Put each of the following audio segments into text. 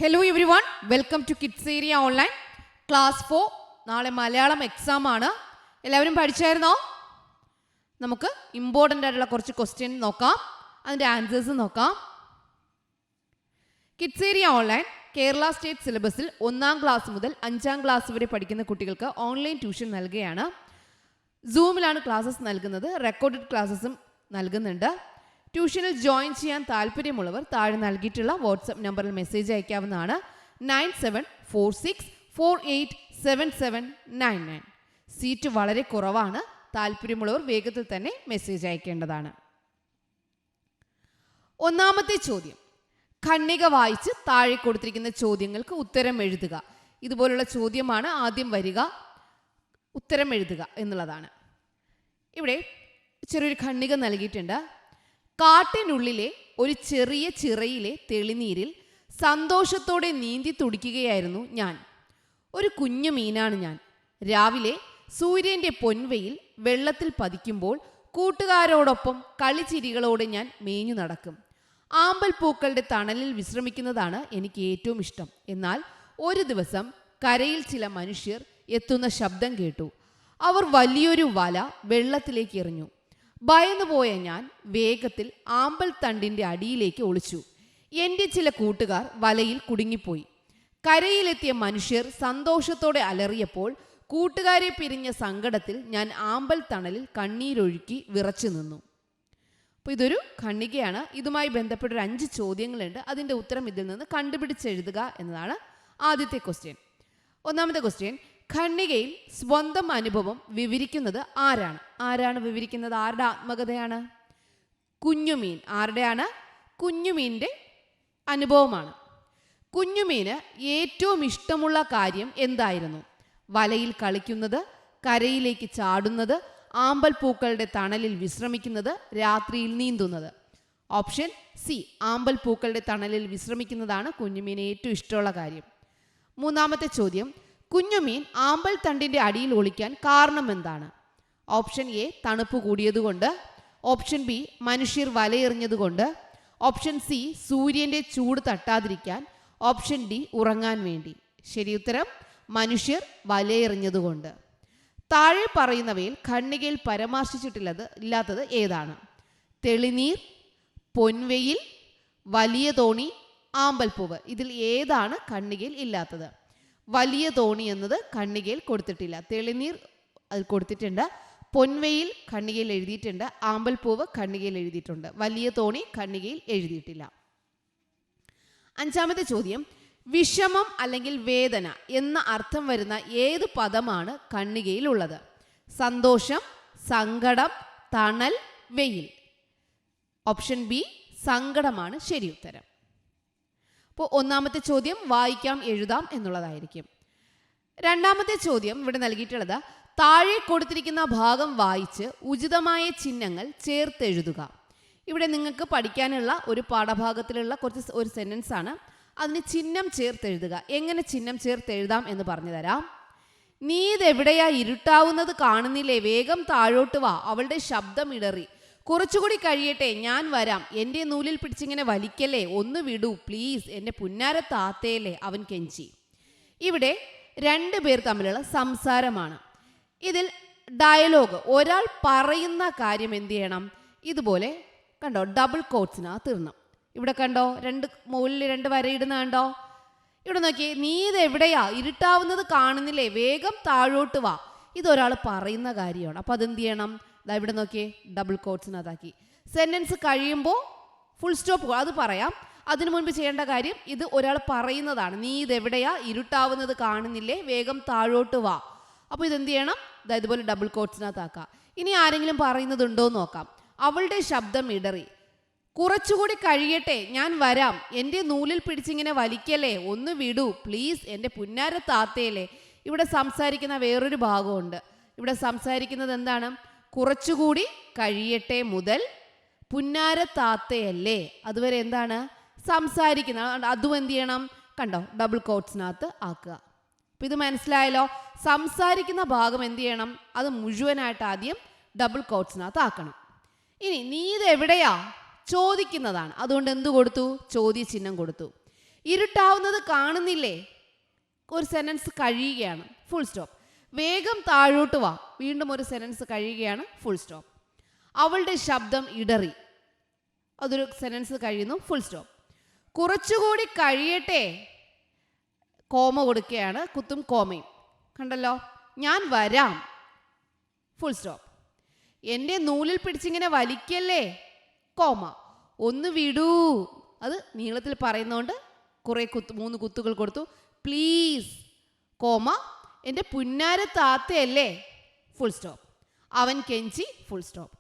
Hello everyone, welcome to Kids Area Online Class 4. നാളെ Malayalam exam ആണ്. എല്ലാവരും പഠിച്ചായിരുന്നോ? നമുക്ക് ഇമ്പോർട്ടൻ്റ് ആയിട്ടുള്ള കുറച്ച് ക്വസ്റ്റ്യൻ നോക്കാം, അതിൻ്റെ ആൻസേഴ്സ് നോക്കാം. Kids area online Kerala state സിലബസിൽ 1ാം ക്ലാസ് മുതൽ 5ാം ക്ലാസ് വരെ പഠിക്കുന്ന കുട്ടികൾക്ക് ഓൺലൈൻ ട്യൂഷൻ നൽകുകയാണ്. സൂമിലാണ് ക്ലാസ്സസ് നൽകുന്നത്, റെക്കോർഡഡ് ക്ലാസ്സസും നൽകുന്നുണ്ട്. ട്യൂഷനിൽ ജോയിൻ ചെയ്യാൻ താല്പര്യമുള്ളവർ താഴെ നൽകിയിട്ടുള്ള വാട്സപ്പ് നമ്പറിൽ മെസ്സേജ് അയക്കാവുന്നതാണ്. 9746487799. സീറ്റ് വളരെ കുറവാണ്. താല്പര്യമുള്ളവർ വേഗത്തിൽ തന്നെ മെസ്സേജ് അയക്കേണ്ടതാണ്. ഒന്നാമത്തെ ചോദ്യം, ഖണ്ഡിക വായിച്ച് താഴെ കൊടുത്തിരിക്കുന്ന ചോദ്യങ്ങൾക്ക് ഉത്തരം എഴുതുക. ഇതുപോലുള്ള ചോദ്യമാണ് ആദ്യം വരിക, ഉത്തരം എഴുതുക എന്നുള്ളതാണ്. ഇവിടെ ചെറിയൊരു ഖണ്ഡിക നൽകിയിട്ടുണ്ട്. കാട്ടിനുള്ളിലെ ഒരു ചെറിയ ചിറയിലെ തെളിനീരിൽ സന്തോഷത്തോടെ നീന്തി തുടിക്കുകയായിരുന്നു ഞാൻ. ഒരു കുഞ്ഞു മീനാണ് ഞാൻ. രാവിലെ സൂര്യൻ്റെ പൊൻവെയിൽ വെള്ളത്തിൽ പതിക്കുമ്പോൾ കൂട്ടുകാരോടൊപ്പം കളിച്ചിരികളോടെ ഞാൻ മേഞ്ഞു നടക്കും. ആമ്പൽ പൂക്കളുടെ തണലിൽ വിശ്രമിക്കുന്നതാണ് എനിക്ക് ഏറ്റവും ഇഷ്ടം. എന്നാൽ ഒരു ദിവസം കരയിൽ ചില മനുഷ്യർ എത്തുന്ന ശബ്ദം കേട്ടു. അവർ വലിയൊരു വല വെള്ളത്തിലേക്ക് എറിഞ്ഞു. ഭയന്നുപോയ ഞാൻ വേഗത്തിൽ ആമ്പൽ തണ്ടിൻ്റെ അടിയിലേക്ക് ഒളിച്ചു. എൻ്റെ ചില കൂട്ടുകാർ വലയിൽ കുടുങ്ങിപ്പോയി. കരയിലെത്തിയ മനുഷ്യർ സന്തോഷത്തോടെ അലറിയപ്പോൾ കൂട്ടുകാരെ പിരിഞ്ഞ സങ്കടത്തിൽ ഞാൻ ആമ്പൽ തണലിൽ കണ്ണീരൊഴുക്കി വിറച്ചു നിന്നു. അപ്പോൾ ഇതൊരു ഖണ്ഡികയാണ്. ഇതുമായി ബന്ധപ്പെട്ടൊരു 5 ചോദ്യങ്ങളുണ്ട്. അതിൻ്റെ ഉത്തരം ഇതിൽ നിന്ന് കണ്ടുപിടിച്ചെഴുതുക എന്നതാണ് ആദ്യത്തെ ക്വസ്റ്റ്യൻ. ഒന്നാമത്തെ ക്വസ്റ്റ്യൻ, ഖണ്ഡികയിൽ സ്വന്തം അനുഭവം വിവരിക്കുന്നത് ആരാണ്? ആരാണ് വിവരിക്കുന്നത്? ആരുടെ ആത്മകഥയാണ്? കുഞ്ഞുമീൻ. ആരുടെയാണ്? കുഞ്ഞുമീൻ്റെ അനുഭവമാണ്. കുഞ്ഞുമീന് ഏറ്റവും ഇഷ്ടമുള്ള കാര്യം എന്തായിരുന്നു? വലയിൽ കളിക്കുന്നത്, കരയിലേക്ക് ചാടുന്നത്, ആമ്പൽ പൂക്കളുടെ തണലിൽ വിശ്രമിക്കുന്നത്, രാത്രിയിൽ നീന്തുന്നത്. ഓപ്ഷൻ സി, ആമ്പൽ പൂക്കളുടെ തണലിൽ വിശ്രമിക്കുന്നതാണ് കുഞ്ഞുമീന് ഏറ്റവും ഇഷ്ടമുള്ള കാര്യം. മൂന്നാമത്തെ ചോദ്യം, കുഞ്ഞുമീൻ ആമ്പൽ തണ്ടിൻ്റെ അടിയിൽ ഒളിക്കാൻ കാരണം എന്താണ്? ഓപ്ഷൻ എ, തണുപ്പ് കൂടിയതുകൊണ്ട്. ഓപ്ഷൻ ബി, മനുഷ്യർ വലയെറിഞ്ഞതുകൊണ്ട്. ഓപ്ഷൻ സി, സൂര്യൻ്റെ ചൂട് തട്ടാതിരിക്കാൻ. ഓപ്ഷൻ ഡി, ഉറങ്ങാൻ വേണ്ടി. ശരി ഉത്തരം, മനുഷ്യർ വലയെറിഞ്ഞതുകൊണ്ട്. താഴെ പറയുന്നവയിൽ ഖണ്ഡികയിൽ പരാമർശിച്ചിട്ടില്ലാത്തത് ഏതാണ്? തെളിനീർ, പൊൻവെയിൽ, വലിയ തോണി, ആമ്പൽപ്പൂവ്. ഇതിൽ ഏതാണ് ഖണ്ഡികയിൽ ഇല്ലാത്തത്? വലിയ തോണി എന്നത് ഖണ്ഡികയിൽ കൊടുത്തിട്ടില്ല. തെളിനീർ അതിൽ കൊടുത്തിട്ടുണ്ട്. പൊൻവെയിൽ ഖണ്ഡികയിൽ എഴുതിയിട്ടുണ്ട്. ആമ്പൽപ്പൂവ് ഖണ്ഡികയിൽ എഴുതിയിട്ടുണ്ട്. വലിയ തോണി ഖണ്ഡികയിൽ എഴുതിയിട്ടില്ല. 5ാമത്തെ ചോദ്യം, വിഷമം അല്ലെങ്കിൽ വേദന എന്ന അർത്ഥം വരുന്ന ഏത് പദമാണ് ഖണ്ഡികയിൽ ഉള്ളത്? സന്തോഷം, സങ്കടം, തണൽ, വെയിൽ. ഓപ്ഷൻ ബി, സങ്കടമാണ് ശരി ഉത്തരം. അപ്പോൾ ഒന്നാമത്തെ ചോദ്യം വായിക്കാം എഴുതാം എന്നുള്ളതായിരിക്കും. 2ാമത്തെ ചോദ്യം ഇവിടെ നൽകിയിട്ടുള്ളത്, താഴെ കൊടുത്തിരിക്കുന്ന ഭാഗം വായിച്ച് ഉചിതമായ ചിഹ്നങ്ങൾ ചേർത്തെഴുതുക. ഇവിടെ നിങ്ങൾക്ക് പഠിക്കാനുള്ള ഒരു പാഠഭാഗത്തിലുള്ള ഒരു സെൻറ്റൻസ് ആണ്. അതിന് ചിഹ്നം ചേർത്തെഴുതുക. എങ്ങനെ ചിഹ്നം ചേർത്തെഴുതാം എന്ന് പറഞ്ഞു തരാം. നീ ഇതെവിടെയാ? ഇരുട്ടാവുന്നത് കാണുന്നില്ലേ? വേഗം താഴോട്ട് വാ, അവളുടെ ശബ്ദം ഇടറി. കുറച്ചുകൂടി കഴിയട്ടെ, ഞാൻ വരാം. എൻ്റെ നൂലിൽ പിടിച്ചിങ്ങനെ വലിക്കല്ലേ, ഒന്ന് വിടൂ പ്ലീസ്, എൻ്റെ പുന്നാര താത്തയല്ലേ, അവൻ കെഞ്ചി. ഇവിടെ 2 പേർ തമ്മിലുള്ള സംസാരമാണ്. ഇതിൽ ഡയലോഗ്, ഒരാൾ പറയുന്ന കാര്യം എന്ത് ചെയ്യണം? ഇതുപോലെ കണ്ടോ, ഡബിൾ കോട്ട്സിനകത്ത് ഇടണം. ഇവിടെ കണ്ടോ, മുകളിൽ 2 വരയിടുന്ന കണ്ടോ? ഇവിടെ നോക്കിയേ, നീ ഇതെവിടെയാ? ഇരുട്ടാവുന്നത് കാണുന്നില്ലേ, വേഗം താഴോട്ട് വാ. ഇതൊരാൾ പറയുന്ന കാര്യമാണ്. അപ്പോൾ അതെന്ത് ചെയ്യണം? ഇവിടെ നോക്കിയേ, ഡബിൾ കോട്ട്സിനകത്താക്കി. സെൻറ്റൻസ് കഴിയുമ്പോൾ ഫുൾ സ്റ്റോപ്പ് അത് പറയാം. അതിനു മുൻപ് ചെയ്യേണ്ട കാര്യം, ഇത് ഒരാൾ പറയുന്നതാണ്. നീ ഇതെവിടെയാ? ഇരുട്ടാവുന്നത് കാണുന്നില്ലേ, വേഗം താഴോട്ട് വാ. അപ്പോൾ ഇതെന്ത് ചെയ്യണം? ഇതുപോലെ ഡബിൾ കോട്ട്സിനകത്താക്കാം. ഇനി ആരെങ്കിലും പറയുന്നതുണ്ടോ എന്ന് നോക്കാം. അവളുടെ ശബ്ദം ഇടറി. കുറച്ചുകൂടി കഴിയട്ടെ, ഞാൻ വരാം. എൻ്റെ നൂലിൽ പിടിച്ചിങ്ങനെ വലിക്കല്ലേ, ഒന്ന് വിടൂ പ്ലീസ്, എൻ്റെ പുന്നാര താത്തയല്ലേ. ഇവിടെ സംസാരിക്കുന്ന വേറൊരു ഭാഗമുണ്ട്. ഇവിടെ സംസാരിക്കുന്നത് എന്താണ്? കുറച്ചുകൂടി കഴിയട്ടെ മുതൽ പുന്നാര താത്തയല്ലേ, അതുവരെ എന്താണ് സംസാരിക്കുന്നത്. അതും എന്ത് ചെയ്യണം? കണ്ടോ, ഡബിൾ കോട്ട്സിനകത്ത് ആക്കുക. അപ്പം ഇത് മനസ്സിലായല്ലോ. സംസാരിക്കുന്ന ഭാഗം എന്ത് ചെയ്യണം? അത് മുഴുവനായിട്ട് ആദ്യം ഡബിൾ കോട്ട്സിനകത്ത് ആക്കണം. ഇനി നീ ഇത് എവിടെയാ ചോദിക്കുന്നതാണ്. അതുകൊണ്ട് എന്ത് കൊടുത്തു? ചോദ്യചിഹ്നം കൊടുത്തു. ഇരുട്ടാവുന്നത് കാണുന്നില്ലേ? ഒരു സെൻറ്റൻസ് കഴിയുകയാണ്, ഫുൾ സ്റ്റോപ്പ്. വേഗം താഴോട്ട് വാ, വീണ്ടും ഒരു സെൻറ്റൻസ് കഴിയുകയാണ്, ഫുൾ സ്റ്റോപ്പ്. അവളുടെ ശബ്ദം ഇടറി, അതൊരു സെൻറ്റൻസ് കഴിയുന്നു, ഫുൾ സ്റ്റോപ്പ്. കുറച്ചുകൂടി കഴിയട്ടെ, കോമ കൊടുക്കുകയാണ്, കുത്തും കോമയും, കണ്ടല്ലോ. ഞാൻ വരാം, ഫുൾ സ്റ്റോപ്പ്. എൻ്റെ നൂലിൽ പിടിച്ചിങ്ങനെ വലിക്കല്ലേ, കോമ. ഒന്ന് വിടൂ, അത് നീളത്തിൽ പറയുന്നതുകൊണ്ട് കുറേ 3 കുത്തുകൾ കൊടുത്തു. Please, comma. എൻ്റെ പുന്നാര താത്തയല്ലേ, ഫുൾ സ്റ്റോപ്പ്. അവൻ കെഞ്ചി, ഫുൾ സ്റ്റോപ്പ്.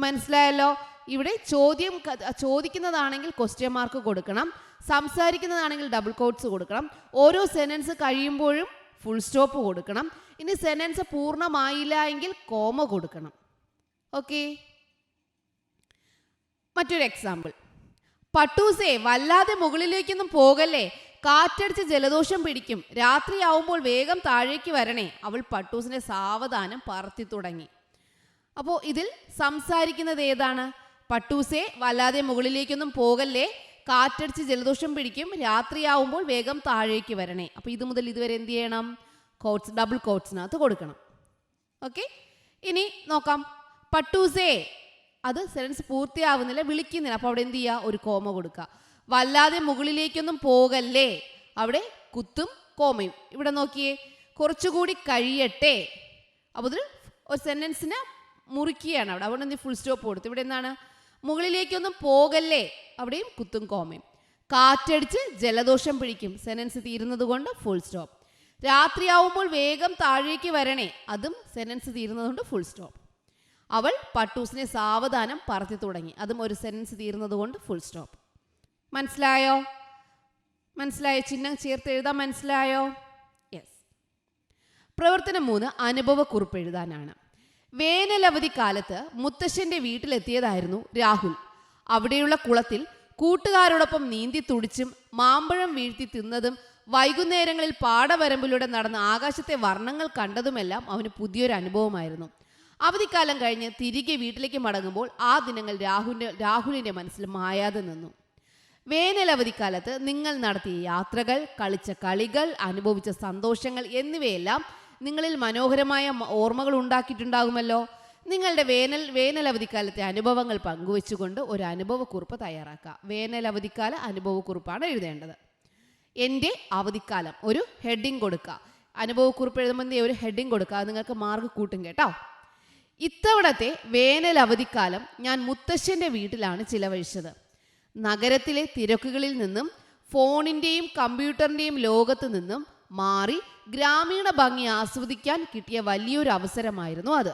മനസ്സിലായല്ലോ? ഇവിടെ ചോദിക്കുന്നതാണെങ്കിൽ ക്വസ്റ്റ്യൻ മാർക്ക് കൊടുക്കണം, സംസാരിക്കുന്നതാണെങ്കിൽ ഡബിൾ കോട്ട്സ് കൊടുക്കണം, ഓരോ സെൻറ്റൻസ് കഴിയുമ്പോഴും ഫുൾ സ്റ്റോപ്പ് കൊടുക്കണം. ഇനി സെൻറ്റൻസ് പൂർണ്ണമായില്ല എങ്കിൽ കോമ കൊടുക്കണം. ഓക്കെ, മറ്റൊരു എക്സാമ്പിൾ. പട്ടൂസേ, വല്ലാതെ മുകളിലേക്കൊന്നും പോകല്ലേ, കാറ്റടിച്ച് ജലദോഷം പിടിക്കും, രാത്രിയാവുമ്പോൾ വേഗം താഴേക്ക് വരണേ. അവൾ പട്ടൂസിനെ സാവധാനം പറത്തി തുടങ്ങി. അപ്പോൾ ഇതിൽ സംസാരിക്കുന്നത് ഏതാണ്? പട്ടൂസേ, വല്ലാതെ മുകളിലേക്കൊന്നും പോകല്ലേ, കാറ്റടിച്ച് ജലദോഷം പിടിക്കും, രാത്രിയാവുമ്പോൾ വേഗം താഴേക്ക് വരണേ. അപ്പോൾ ഇത് മുതൽ ഇതുവരെ എന്ത് ചെയ്യണം? കോട്ട്സ്, ഡബിൾ കോട്ട്സിനകത്ത് കൊടുക്കണം. ഓക്കെ, ഇനി നോക്കാം. പട്ടൂസേ, അത് സെൻറ്റൻസ് പൂർത്തിയാവുന്നില്ല, വിളിക്കുന്നില്ല, അപ്പോൾ അവിടെ എന്ത് ചെയ്യുക? ഒരു കോമ കൊടുക്കുക. വല്ലാതെ മുകളിലേക്കൊന്നും പോകല്ലേ, അവിടെ കുത്തും കോമയും. ഇവിടെ നോക്കിയേ, കുറച്ചുകൂടി കഴിയട്ടെ, അപ്പോൾ ഒരു സെൻറ്റൻസിനെ മുറിക്കുകയാണ് അവിടെ, അവിടെ എന്ത് ഫുൾ സ്റ്റോപ്പ് കൊടുത്തു. ഇവിടെ എന്താണ്? മുകളിലേക്കൊന്നും പോകല്ലേ, അവിടെയും കുത്തും കോമയും. കാറ്റടിച്ച് ജലദോഷം പിടിക്കും, സെൻറ്റൻസ് തീരുന്നത് കൊണ്ട് ഫുൾ സ്റ്റോപ്പ്. രാത്രിയാവുമ്പോൾ വേഗം താഴേക്ക് വരണേ, അതും സെൻറ്റൻസ് തീരുന്നത് കൊണ്ട് ഫുൾ സ്റ്റോപ്പ്. അവൾ പട്ടൂസിനെ സാവധാനം പറത്തി തുടങ്ങി, അതും ഒരു സെൻറ്റൻസ് തീരുന്നത് കൊണ്ട് ഫുൾ സ്റ്റോപ്പ്. മനസ്സിലായോ? മനസ്സിലായോ? ചിഹ്നം ചേർത്ത് എഴുതാൻ മനസ്സിലായോ? യെസ്. പ്രവർത്തനം 3 അനുഭവക്കുറിപ്പ് എഴുതാനാണ്. വേനലവധി കാലത്ത് മുത്തശ്ശൻ്റെ വീട്ടിലെത്തിയതായിരുന്നു രാഹുൽ. അവിടെയുള്ള കുളത്തിൽ കൂട്ടുകാരോടൊപ്പം നീന്തി തുടിച്ചും മാമ്പഴം വീഴ്ത്തി തിന്നതും വൈകുന്നേരങ്ങളിൽ പാടവരമ്പിലൂടെ നടന്ന ആകാശത്തെ വർണ്ണങ്ങൾ കണ്ടതുമെല്ലാം അവന് പുതിയൊരു അനുഭവമായിരുന്നു. അവധിക്കാലം കഴിഞ്ഞ് തിരികെ വീട്ടിലേക്ക് മടങ്ങുമ്പോൾ ആ ദിനങ്ങൾ രാഹുലിൻ്റെ മനസ്സിൽ മായാതെ നിന്നു. വേനലവധിക്കാലത്ത് നിങ്ങൾ നടത്തിയ യാത്രകൾ, കളിച്ച കളികൾ, അനുഭവിച്ച സന്തോഷങ്ങൾ എന്നിവയെല്ലാം നിങ്ങളിൽ മനോഹരമായ ഓർമ്മകൾ ഉണ്ടാക്കിയിട്ടുണ്ടാകുമല്ലോ. നിങ്ങളുടെ വേനലവധിക്കാലത്തെ അനുഭവങ്ങൾ പങ്കുവെച്ചുകൊണ്ട് ഒരു അനുഭവക്കുറിപ്പ് തയ്യാറാക്കുക. വേനലവധിക്കാല അനുഭവക്കുറിപ്പാണ് എഴുതേണ്ടത്. എൻ്റെ അവധിക്കാലം, ഒരു ഹെഡിങ് കൊടുക്കുക. അനുഭവക്കുറിപ്പ് എഴുതുമ്പോൾ ഒരു ഹെഡിങ് കൊടുക്കുക, അത് നിങ്ങൾക്ക് മാർക്ക് കൂട്ടും കേട്ടോ. ഇത്തവണത്തെ വേനലവധിക്കാലം ഞാൻ മുത്തശ്ശൻ്റെ വീട്ടിലാണ് ചിലവഴിച്ചത്. നഗരത്തിലെ തിരക്കുകളിൽ നിന്നും ഫോണിൻ്റെയും കമ്പ്യൂട്ടറിൻ്റെയും ലോകത്ത് നിന്നും മാറി ഗ്രാമീണ ഭംഗി ആസ്വദിക്കാൻ കിട്ടിയ വലിയൊരു അവസരമായിരുന്നു അത്.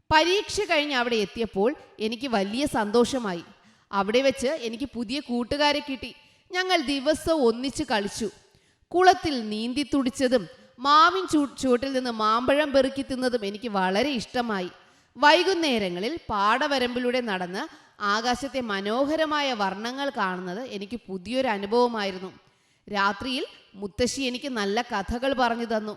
പരീക്ഷ കഴിഞ്ഞ് അവിടെ എത്തിയപ്പോൾ എനിക്ക് വലിയ സന്തോഷമായി. അവിടെ വെച്ച് എനിക്ക് പുതിയ കൂട്ടുകാരെ കിട്ടി. ഞങ്ങൾ ദിവസവും ഒന്നിച്ച് കളിച്ചു. കുളത്തിൽ നീന്തി തുടിച്ചതും മാവിൻ ചുവട്ടിൽ നിന്ന് മാമ്പഴം പെറുക്കി തിന്നതും എനിക്ക് വളരെ ഇഷ്ടമായി. വൈകുന്നേരങ്ങളിൽ പാടവരമ്പിലൂടെ നടന്ന് ആകാശത്തെ മനോഹരമായ വർണ്ണങ്ങൾ കാണുന്നത് എനിക്ക് പുതിയൊരു അനുഭവമായിരുന്നു. രാത്രിയിൽ മുത്തശ്ശി എനിക്ക് നല്ല കഥകൾ പറഞ്ഞു തന്നു.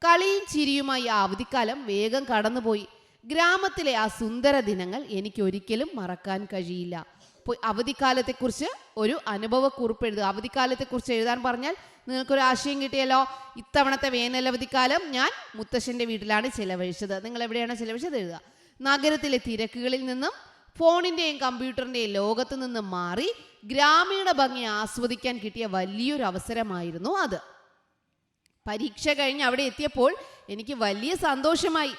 കളിയും ചിരിയുമായി ആ അവധിക്കാലം വേഗം കടന്നുപോയി. ഗ്രാമത്തിലെ ആ സുന്ദര ദിനങ്ങൾ എനിക്ക് ഒരിക്കലും മറക്കാൻ കഴിയില്ല. അപ്പോൾ അവധിക്കാലത്തെക്കുറിച്ച് ഒരു അനുഭവക്കുറിപ്പ് എഴുതുക. അവധിക്കാലത്തെക്കുറിച്ച് എഴുതാൻ പറഞ്ഞാൽ നിങ്ങൾക്കൊരു ആശയം കിട്ടിയല്ലോ. ഇത്തവണത്തെ വേനലവധിക്കാലം ഞാൻ മുത്തശ്ശൻ്റെ വീട്ടിലാണ് ചിലവഴിച്ചത്. നിങ്ങൾ എവിടെയാണ് ചിലവഴിച്ചത് എഴുതുക. നഗരത്തിലെ തിരക്കുകളിൽ നിന്നും ഫോണിൻ്റെയും കമ്പ്യൂട്ടറിൻ്റെയും ലോകത്ത് നിന്നും മാറി ഗ്രാമീണ ഭംഗി ആസ്വദിക്കാൻ കിട്ടിയ വലിയൊരു അവസരമായിരുന്നു അത്. പരീക്ഷ കഴിഞ്ഞ് അവിടെ എത്തിയപ്പോൾ എനിക്ക് വലിയ സന്തോഷമായി.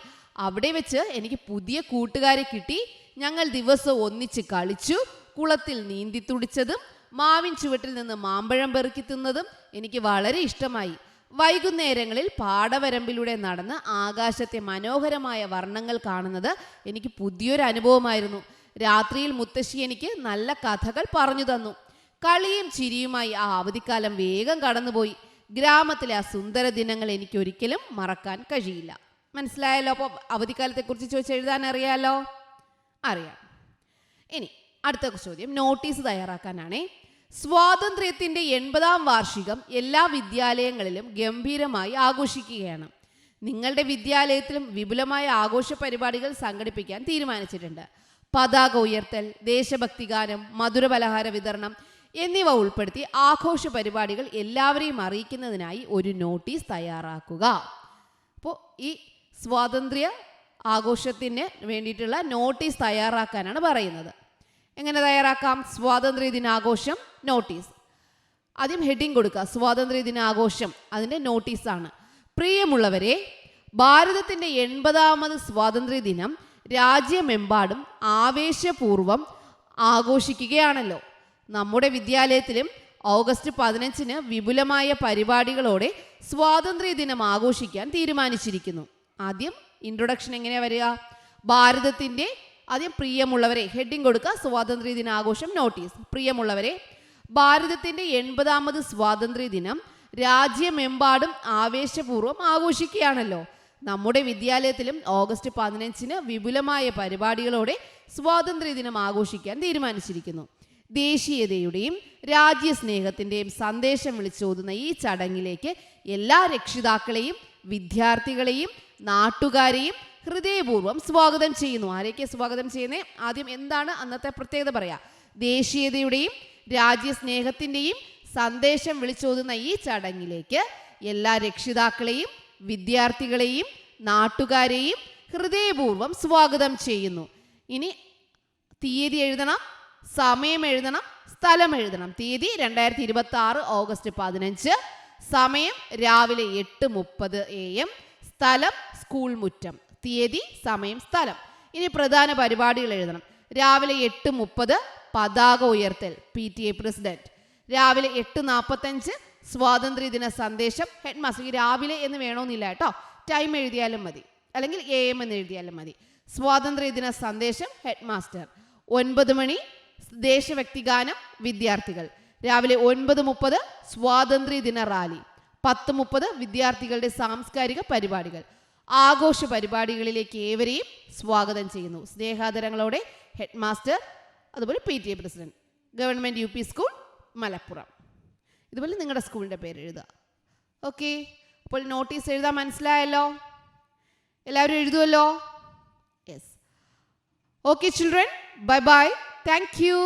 അവിടെ വെച്ച് എനിക്ക് പുതിയ കൂട്ടുകാരെ കിട്ടി. ഞങ്ങൾ ദിവസവും ഒന്നിച്ച് കളിച്ചു. കുളത്തിൽ നീന്തി തുടിച്ചതും മാവിൻ ചുവട്ടിൽ നിന്ന് മാമ്പഴം പെറുക്കി തിന്നതും എനിക്ക് വളരെ ഇഷ്ടമായി. വൈകുന്നേരങ്ങളിൽ പാടവരമ്പിലൂടെ നടന്ന് ആകാശത്തെ മനോഹരമായ വർണ്ണങ്ങൾ കാണുന്നത് എനിക്ക് പുതിയൊരു അനുഭവമായിരുന്നു. രാത്രിയിൽ മുത്തശ്ശി എനിക്ക് നല്ല കഥകൾ പറഞ്ഞു തന്നു. കളിയും ചിരിയുമായി ആ അവധിക്കാലം വേഗം കടന്നുപോയി. ഗ്രാമത്തിലെ ആ സുന്ദര ദിനങ്ങൾ എനിക്ക് ഒരിക്കലും മറക്കാൻ കഴിയില്ല. മനസ്സിലായല്ലോ? അപ്പോൾ അവധിക്കാലത്തെക്കുറിച്ച് ചോദിച്ച് എഴുതാൻ അറിയാലോ? അറിയാം. ഇനി അടുത്ത ചോദ്യം നോട്ടീസ് തയ്യാറാക്കാനാണേ. സ്വാതന്ത്ര്യത്തിൻ്റെ 80-ാം വാർഷികം എല്ലാ വിദ്യാലയങ്ങളിലും ഗംഭീരമായി ആഘോഷിക്കുകയാണ്. നിങ്ങളുടെ വിദ്യാലയത്തിലും വിപുലമായ ആഘോഷ പരിപാടികൾ സംഘടിപ്പിക്കാൻ തീരുമാനിച്ചിട്ടുണ്ട്. പതാക ഉയർത്തൽ, ദേശഭക്തി ഗാനം, മധുരപലഹാര വിതരണം എന്നിവ ഉൾപ്പെടുത്തി ആഘോഷ പരിപാടികൾ എല്ലാവരെയും അറിയിക്കുന്നതിനായി ഒരു നോട്ടീസ് തയ്യാറാക്കുക. അപ്പോൾ ഈ സ്വാതന്ത്ര്യ ആഘോഷത്തിന് വേണ്ടിയിട്ടുള്ള നോട്ടീസ് തയ്യാറാക്കാനാണ് പറയുന്നത്. എങ്ങനെ തയ്യാറാക്കാം? സ്വാതന്ത്ര്യ ദിനാഘോഷം നോട്ടീസ്. ആദ്യം ഹെഡിങ് കൊടുക്കുക, സ്വാതന്ത്ര്യ ദിനാഘോഷം, അതിൻ്റെ നോട്ടീസാണ്. പ്രിയമുള്ളവരെ, ഭാരതത്തിൻ്റെ 80ാമത് സ്വാതന്ത്ര്യ ദിനം രാജ്യമെമ്പാടും ആവേശപൂർവ്വം ആഘോഷിക്കുകയാണല്ലോ. നമ്മുടെ വിദ്യാലയത്തിലും ഓഗസ്റ്റ് 15-ന് വിപുലമായ പരിപാടികളോടെ സ്വാതന്ത്ര്യ ദിനം ആഘോഷിക്കാൻ തീരുമാനിച്ചിരിക്കുന്നു. ആദ്യം ഇൻട്രൊഡക്ഷൻ എങ്ങനെയാ വരിക? ഭാരതത്തിൻ്റെ, ആദ്യം പ്രിയമുള്ളവരെ, ഹെഡിങ് കൊടുക്കുക, സ്വാതന്ത്ര്യ ദിനാഘോഷം നോട്ടീസ്. പ്രിയമുള്ളവരെ, ഭാരതത്തിൻ്റെ 80ാമത് സ്വാതന്ത്ര്യ ദിനം രാജ്യമെമ്പാടും ആവേശപൂർവ്വം ആഘോഷിക്കുകയാണല്ലോ. നമ്മുടെ വിദ്യാലയത്തിലും ഓഗസ്റ്റ് 15-ന് വിപുലമായ പരിപാടികളോടെ സ്വാതന്ത്ര്യ ദിനം ആഘോഷിക്കാൻ തീരുമാനിച്ചിരിക്കുന്നു. ദേശീയതയുടെയും രാജ്യസ്നേഹത്തിൻ്റെയും സന്ദേശം വിളിച്ചോതുന്ന ഈ ചടങ്ങിലേക്ക് എല്ലാ രക്ഷിതാക്കളെയും വിദ്യാർത്ഥികളെയും നാട്ടുകാരെയും ഹൃദയപൂർവ്വം സ്വാഗതം ചെയ്യുന്നു. ആരെയൊക്കെ സ്വാഗതം ചെയ്യുന്നേ? ആദ്യം എന്താണ് അന്നത്തെ പ്രത്യേകത പറയാം. ദേശീയതയുടെയും രാജ്യസ്നേഹത്തിൻ്റെയും സന്ദേശം വിളിച്ചോതുന്ന ഈ ചടങ്ങിലേക്ക് എല്ലാ രക്ഷിതാക്കളെയും വിദ്യാർത്ഥികളെയും നാട്ടുകാരെയും ഹൃദയപൂർവ്വം സ്വാഗതം ചെയ്യുന്നു. ഇനി തീയതി എഴുതണം, സമയം എഴുതണം, സ്ഥലം എഴുതണം. തീയതി 2026 ഓഗസ്റ്റ് 15, സമയം രാവിലെ 8:30 AM, സ്ഥലം സ്കൂൾ മുറ്റം. തീയതി, സമയം, സ്ഥലം. ഇനി പ്രധാന പരിപാടികൾ എഴുതണം. രാവിലെ 8:30 പതാക ഉയർത്തൽ, PTA പ്രസിഡന്റ്. രാവിലെ 8:45 സ്വാതന്ത്ര്യദിന സന്ദേശം, ഹെഡ് മാസ്റ്റർ. ഈ രാവിലെ എന്ന് വേണമെന്നില്ല കേട്ടോ, ടൈം എഴുതിയാലും മതി, അല്ലെങ്കിൽ AM എന്ന് എഴുതിയാലും മതി. സ്വാതന്ത്ര്യദിന സന്ദേശം, ഹെഡ് മാസ്റ്റർ. 9 മണി ദേശഭക്തിഗാനം, വിദ്യാർത്ഥികൾ. രാവിലെ 9:30 സ്വാതന്ത്ര്യദിന റാലി. 10:30 വിദ്യാർത്ഥികളുടെ സാംസ്കാരിക പരിപാടികൾ. ആഘോഷ പരിപാടികളിലേക്ക് ഏവരെയും സ്വാഗതം ചെയ്യുന്നു. സ്നേഹാദരങ്ങളോടെ ഹെഡ് മാസ്റ്റർ, അതുപോലെ PTA president, government UP school Malappuram. ഇതുപോലെ നിങ്ങളുടെ സ്കൂളിൻ്റെ പേര് എഴുതുക. ഓക്കെ, അപ്പോൾ നോട്ടീസ് എഴുതാൻ മനസ്സിലായല്ലോ? എല്ലാവരും എഴുതുമല്ലോ? Yes. Okay children, bye bye. Thank U.